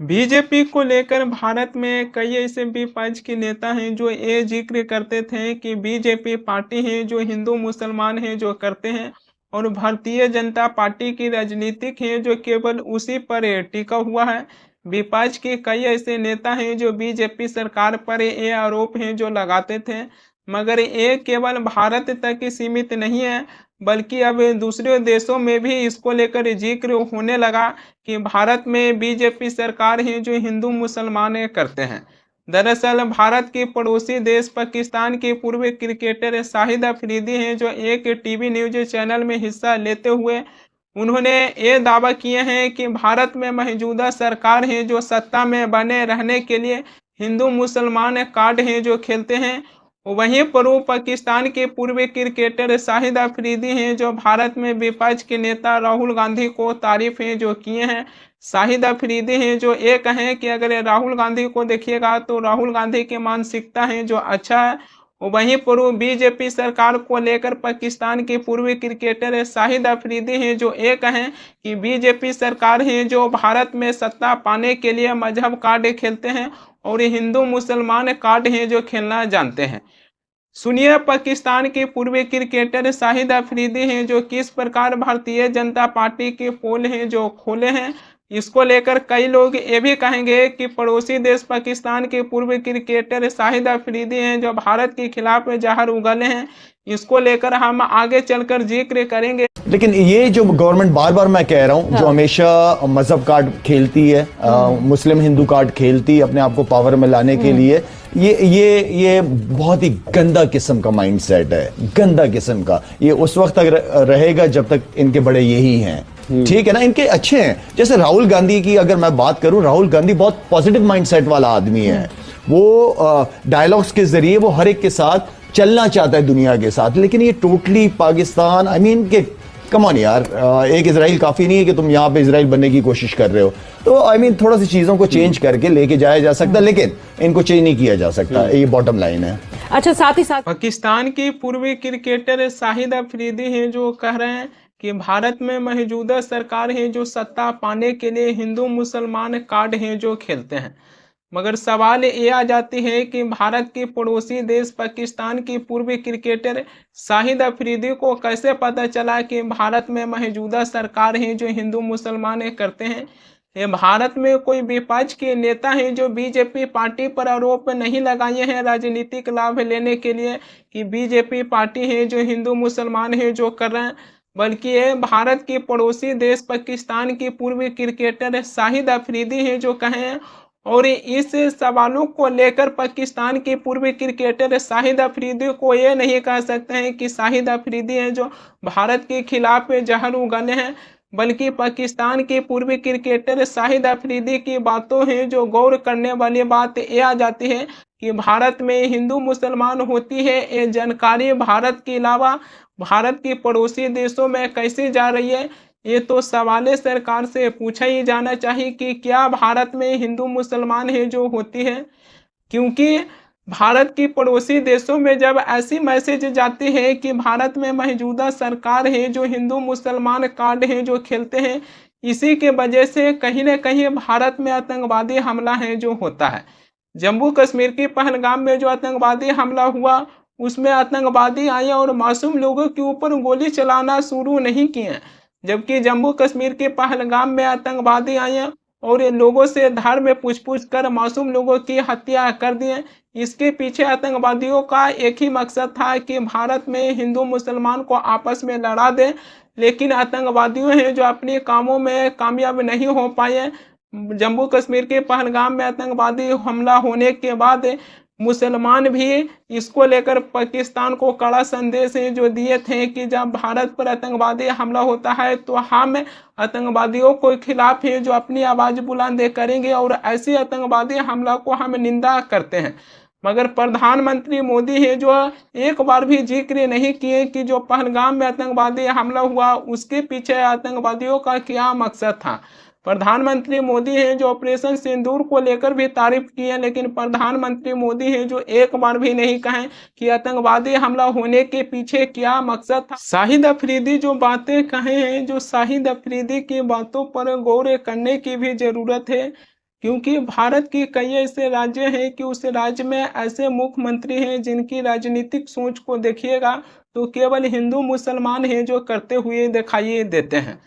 BJP को लेकर भारत में कई ऐसे विपक्ष के नेता हैं जो ये जिक्र करते थे कि बीजेपी पार्टी है जो हिंदू मुसलमान है जो करते हैं, और भारतीय जनता पार्टी की राजनीतिक है जो केवल उसी पर टिका हुआ है। विपक्ष के कई ऐसे नेता हैं जो बीजेपी सरकार पर ये आरोप हैं जो लगाते थे, मगर ये केवल भारत तक ही सीमित नहीं है, बल्कि अब दूसरे देशों में भी इसको लेकर जिक्र होने लगा कि भारत में बीजेपी सरकार है जो हिंदू मुसलमान करते हैं। दरअसल भारत के पड़ोसी देश पाकिस्तान के पूर्व क्रिकेटर शाहिद अफरीदी हैं जो एक टीवी न्यूज चैनल में हिस्सा लेते हुए उन्होंने ये दावा किए हैं कि भारत में मौजूदा सरकार है जो सत्ता में बने रहने के लिए हिंदू मुसलमान कार्ड हैं जो खेलते हैं। वहीं पर पाकिस्तान के पूर्व क्रिकेटर शाहिद अफरीदी हैं जो भारत में विपक्ष के नेता राहुल गांधी को तारीफ हैं जो किए हैं। शाहिद अफरीदी हैं जो ये कहें कि अगर राहुल गांधी को देखिएगा तो राहुल गांधी की मानसिकता है जो अच्छा है। वहीं पर बीजेपी सरकार को लेकर पाकिस्तान के पूर्व क्रिकेटर शाहिद अफरीदी हैं जो ये कहें कि बीजेपी सरकार है जो भारत में सत्ता पाने के लिए मजहब कार्ड खेलते हैं और हिंदू मुसलमान कार्ड हैं जो खेलना जानते हैं। सुनिए पाकिस्तान के पूर्व क्रिकेटर शाहिद अफरीदी हैं जो किस प्रकार भारतीय जनता पार्टी के पोल हैं जो खोले हैं। इसको लेकर कई लोग ये भी कहेंगे कि पड़ोसी देश पाकिस्तान के पूर्व क्रिकेटर शाहिद अफरीदी हैं जो भारत के खिलाफ जहर उगले हैं। इसको लेकर हम आगे चलकर जिक्र करेंगे। लेकिन ये जो गवर्नमेंट बार बार मैं कह रहा हूँ जो हमेशा मजहब कार्ड खेलती है, मुस्लिम हिंदू कार्ड खेलती है अपने आप को पावर में लाने के लिए, ये बहुत ही गंदा किस्म का माइंडसेट है, गंदा किस्म का। ये उस वक्त तक रहेगा जब तक इनके बड़े यही हैं। ठीक है ना, इनके अच्छे हैं। जैसे राहुल गांधी की अगर मैं बात करूं, राहुल गांधी बहुत पॉजिटिव माइंडसेट वाला आदमी है। वो डायलॉग्स के जरिए वो हर एक के साथ चलना चाहता है दुनिया के साथ, लेकिन ये टोटली पाकिस्तान, आई मीन के कम ऑन यार, एक इजराइल काफी नहीं है कि तुम यहाँ पे इजराइल बनने की कोशिश कर रहे हो। तो आई मीन थोड़ा सी चीजों को चेंज करके लेके जाया जा सकता, लेकिन इनको चेंज नहीं किया जा सकता, ये बॉटम लाइन है। अच्छा, साथ ही साथ पाकिस्तान की पूर्व क्रिकेटर शाहिद अफरीदी हैं जो कह रहे हैं कि भारत में मौजूदा सरकार है जो सत्ता पाने के लिए हिंदू मुसलमान कार्ड हैं जो खेलते हैं। मगर सवाल ये आ जाती है कि भारत के पड़ोसी देश पाकिस्तान की पूर्व क्रिकेटर शाहिद अफरीदी को कैसे पता चला कि भारत में मौजूदा सरकार है जो हिंदू मुसलमान करते हैं। ये भारत में कोई विपक्ष के नेता हैं जो बीजेपी पार्टी पर आरोप नहीं लगाए हैं राजनीतिक लाभ लेने के लिए कि बीजेपी पार्टी है जो हिंदू मुसलमान है जो कर रहे हैं, बल्कि ये भारत के पड़ोसी देश पाकिस्तान की पूर्व क्रिकेटर शाहिद अफरीदी हैं जो कहें। और इस सवालों को लेकर पाकिस्तान के पूर्व क्रिकेटर शाहिद अफरीदी को ये नहीं कह सकते हैं कि शाहिद अफरीदी हैं जो भारत के खिलाफ जहर उगले हैं, बल्कि पाकिस्तान के पूर्व क्रिकेटर शाहिद अफरीदी की बातों हैं जो गौर करने वाली बात ये आ जाती है कि भारत में हिंदू मुसलमान होती है। ये जानकारी भारत के अलावा भारत के पड़ोसी देशों में कैसे जा रही है, ये तो सवाल सरकार से पूछा ही जाना चाहिए कि क्या भारत में हिंदू मुसलमान है जो होती है। क्योंकि भारत की पड़ोसी देशों में जब ऐसी मैसेज जाती है कि भारत में मौजूदा सरकार है जो हिंदू मुसलमान कार्ड है जो खेलते हैं, इसी के वजह से कहीं न कहीं भारत में आतंकवादी हमला है जो होता है। जम्मू कश्मीर के पहलगाम में जो आतंकवादी हमला हुआ, उसमें आतंकवादी आए और मासूम लोगों के ऊपर गोली चलाना शुरू नहीं किए, जबकि जम्मू कश्मीर के पहलगाम में आतंकवादी आए और लोगों से धार में पूछ कर मासूम लोगों की हत्या कर दिए। इसके पीछे आतंकवादियों का एक ही मकसद था कि भारत में हिंदू मुसलमान को आपस में लड़ा दें, लेकिन आतंकवादियों हैं जो अपने कामों में कामयाब नहीं हो पाए। जम्मू कश्मीर के पहलगाम में आतंकवादी हमला होने के बाद मुसलमान भी इसको लेकर पाकिस्तान को कड़ा संदेश जो दिए थे कि जब भारत पर आतंकवादी हमला होता है तो हम आतंकवादियों के खिलाफ है जो अपनी आवाज़ बुलंद करेंगे और ऐसे आतंकवादी हमला को हम निंदा करते हैं। मगर प्रधानमंत्री मोदी है जो एक बार भी जिक्र नहीं किए कि जो पहलगाम में आतंकवादी हमला हुआ उसके पीछे आतंकवादियों का क्या मकसद था। प्रधानमंत्री मोदी हैं जो ऑपरेशन सिंदूर को लेकर भी तारीफ की है, लेकिन प्रधानमंत्री मोदी हैं जो एक बार भी नहीं कहें कि आतंकवादी हमला होने के पीछे क्या मकसद था। शाहिद अफरीदी जो बातें कहे हैं, जो शाहिद अफरीदी की बातों पर गौर करने की भी ज़रूरत है, क्योंकि भारत की कई ऐसे राज्य हैं कि उस राज्य में ऐसे मुख्यमंत्री हैं जिनकी राजनीतिक सोच को देखिएगा तो केवल हिंदू मुसलमान हैं जो करते हुए दिखाई देते हैं।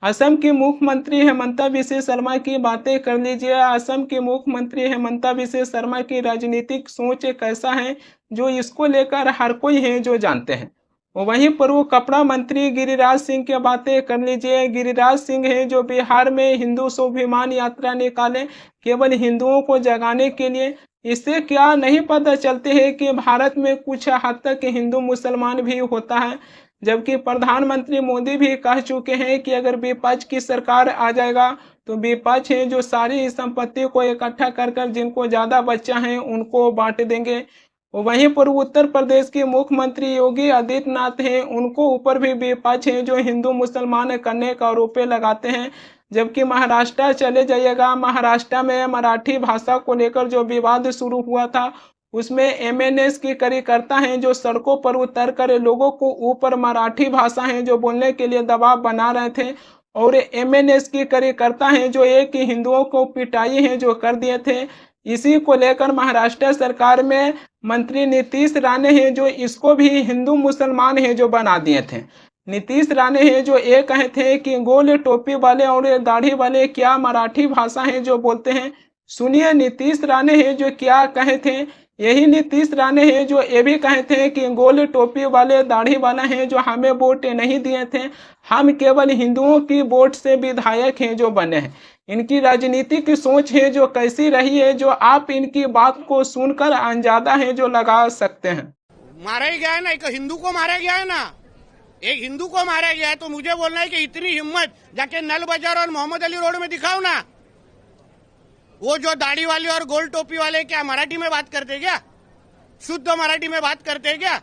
असम की मुख्यमंत्री हेमंता बिस्वा शर्मा की बातें कर लीजिए। असम की मुख्यमंत्री हेमंता बिस्वा शर्मा की राजनीतिक सोच कैसा है जो इसको लेकर हर कोई है जो जानते हैं। वहीं पूर्व कपड़ा मंत्री गिरिराज सिंह की बातें कर लीजिए। गिरिराज सिंह है जो बिहार में हिंदू स्वाभिमान यात्रा निकाले केवल हिंदुओं को जगाने के लिए। इससे क्या नहीं पता चलते है कि भारत में कुछ हद तक हिंदू मुसलमान भी होता है, जबकि प्रधानमंत्री मोदी भी कह चुके हैं कि अगर विपक्ष की सरकार आ जाएगा तो विपक्ष है जो सारी संपत्ति को इकट्ठा कर कर जिनको ज्यादा बच्चा हैं उनको बांट देंगे। वहीं पर उत्तर प्रदेश के मुख्यमंत्री योगी आदित्यनाथ हैं, उनको ऊपर भी विपक्ष है जो हिंदू मुसलमान करने का आरोप लगाते हैं। जबकि महाराष्ट्र चले जाइएगा, महाराष्ट्र में मराठी भाषा को लेकर जो विवाद शुरू हुआ था उसमें एमएनएस की कार्यकर्ता हैं जो सड़कों पर उतर कर लोगों को ऊपर मराठी भाषा है जो बोलने के लिए दबाव बना रहे थे, और एमएनएस की कार्यकर्ता हैं जो एक ही हिंदुओं को पिटाई है जो कर दिए थे। इसी को लेकर महाराष्ट्र सरकार में मंत्री नीतीश राणे हैं जो इसको भी हिंदू मुसलमान है जो बना दिए थे। नीतीश राणे हैं जो ये कहे थे कि गोल टोपी वाले और दाढ़ी वाले क्या मराठी भाषा है जो बोलते हैं। सुनिए नीतीश राणे हैं जो क्या कहे थे। यही नीतीश राणे हैं जो ये भी कहे थे कि गोल टोपी वाले दाढ़ी वाला हैं जो हमें वोट नहीं दिए थे, हम केवल हिंदुओं की वोट से विधायक हैं जो बने हैं। इनकी राजनीति की सोच है जो कैसी रही है जो आप इनकी बात को सुनकर अंदाजा है जो लगा सकते हैं। मारा ही गया है ना, एक हिंदू को मारा गया है ना, एक हिंदू को मारा गया है, तो मुझे बोलना है कि इतनी हिम्मत जाके नल बाजार और मोहम्मद अली रोड में दिखाओ ना। वो जो दाढ़ी वाले और गोल टोपी वाले क्या मराठी में बात करते क्या? शुद्ध मराठी में बात करते हैं क्या?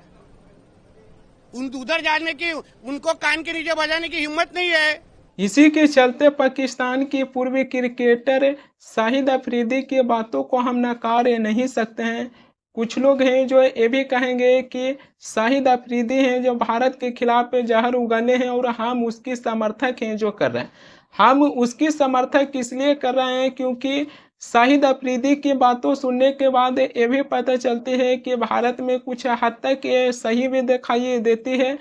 उधर जाने की उनको कान के नीचे बजाने की हिम्मत नहीं है। इसी के चलते पाकिस्तान की पूर्व क्रिकेटर शाहिद अफरीदी की बातों को हम नकार नहीं सकते हैं। कुछ लोग हैं जो ये भी कहेंगे कि शाहिद अफरीदी हैं जो भारत के खिलाफ जहर उगले हैं और हम उसकी समर्थक हैं जो कर रहे हैं। हम उसकी समर्थक इसलिए कर रहे हैं क्योंकि शाहिद अफरीदी की बातों सुनने के बाद ये भी पता चलती है कि भारत में कुछ हद तक ये सही भी दिखाई देती है,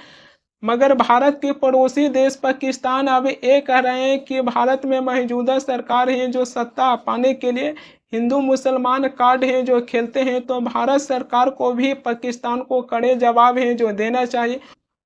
मगर भारत के पड़ोसी देश पाकिस्तान अब ये कह रहे हैं कि भारत में मौजूदा सरकार है जो सत्ता पाने के लिए हिंदू मुसलमान कार्ड है जो खेलते हैं, तो भारत सरकार को भी पाकिस्तान को कड़े जवाब है जो देना चाहिए।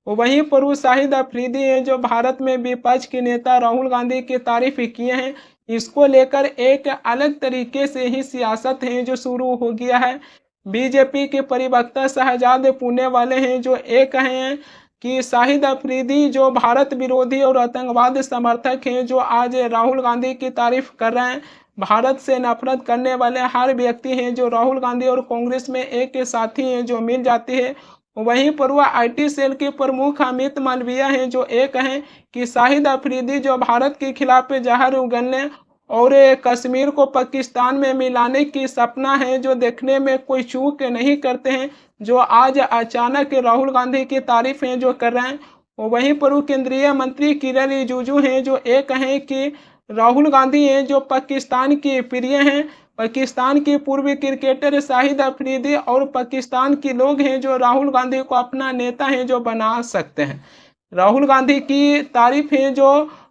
वहीं पर वो शाहिद अफरीदी हैं जो भारत में विपक्ष के नेता राहुल गांधी की तारीफ किए हैं। इसको लेकर एक अलग तरीके से ही सियासत है जो शुरू हो गया है। बीजेपी के प्रवक्ता शहजाद पूनेवाला हैं जो ये कहे हैं कि शाहिद अफरीदी जो भारत विरोधी और आतंकवाद समर्थक हैं जो आज राहुल गांधी की तारीफ कर रहे हैं। भारत से नफरत करने वाले हर व्यक्ति हैं जो राहुल गांधी और कांग्रेस में एक साथी हैं जो मिल जाती है। वहीं पर वह आईटी सेल के प्रमुख अमित मालविया हैं जो एक हैं कि शाहिद अफरीदी जो भारत के खिलाफ जहर उगलने और कश्मीर को पाकिस्तान में मिलाने की सपना है जो देखने में कोई चूक नहीं करते हैं, जो आज अचानक राहुल गांधी की तारीफ हैं जो कर रहे हैं। वहीं पर केंद्रीय मंत्री किरण रिजिजू हैं जो एक हैं कि राहुल गांधी हैं जो पाकिस्तान के प्रिय हैं। पाकिस्तान के पूर्व क्रिकेटर शाहिद अफरीदी और पाकिस्तान के लोग हैं जो राहुल गांधी को अपना नेता है जो बना सकते हैं। राहुल गांधी की तारीफ है जो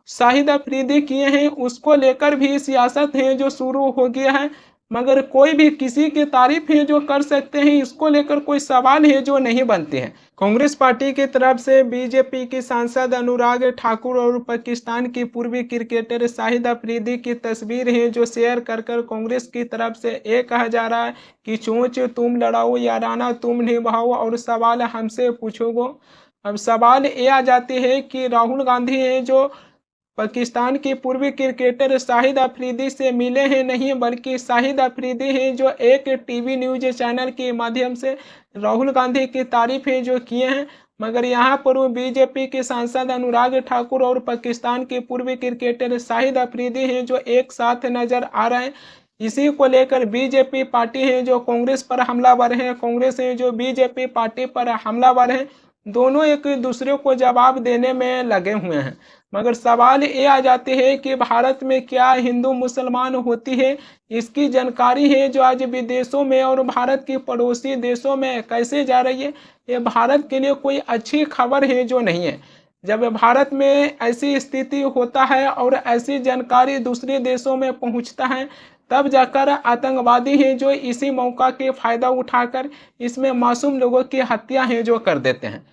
शाहिद अफरीदी किए हैं उसको लेकर भी सियासत है जो शुरू हो गया है, मगर कोई भी किसी की तारीफ है जो कर सकते हैं, इसको लेकर कोई सवाल है जो नहीं बनते हैं। कांग्रेस पार्टी की तरफ से बीजेपी की सांसद अनुराग ठाकुर और पाकिस्तान की पूर्वी क्रिकेटर शाहिद अफरीदी की तस्वीर है जो शेयर कर कांग्रेस की तरफ से ये कहा जा रहा है कि चोंच तुम लड़ाओ याराना तुम निभाओ और सवाल हमसे पूछोगे। अब सवाल ये आ जाती है कि राहुल गांधी है जो पाकिस्तान के पूर्वी क्रिकेटर शाहिद अफरीदी से मिले हैं नहीं, बल्कि शाहिद अफरीदी हैं जो एक टीवी न्यूज चैनल के माध्यम से राहुल गांधी की तारीफ है जो किए हैं, मगर यहाँ पर वो बीजेपी के सांसद अनुराग ठाकुर और पाकिस्तान के पूर्वी क्रिकेटर शाहिद अफरीदी हैं जो एक साथ नजर आ रहे हैं। इसी को लेकर बीजेपी पार्टी है जो कांग्रेस पर हमलावर है, कांग्रेस है जो बीजेपी पार्टी पर हमलावर है। दोनों एक दूसरे को जवाब देने में लगे हुए हैं। मगर सवाल ये आ जाते हैं कि भारत में क्या हिंदू मुसलमान होती है, इसकी जानकारी है जो आज विदेशों में और भारत की पड़ोसी देशों में कैसे जा रही है, ये भारत के लिए कोई अच्छी खबर है जो नहीं है। जब भारत में ऐसी स्थिति होता है और ऐसी जानकारी दूसरे देशों में पहुंचता है, तब जाकर आतंकवादी हैं जो इसी मौका के फायदा उठाकर इसमें मासूम लोगों की हत्या है जो कर देते हैं।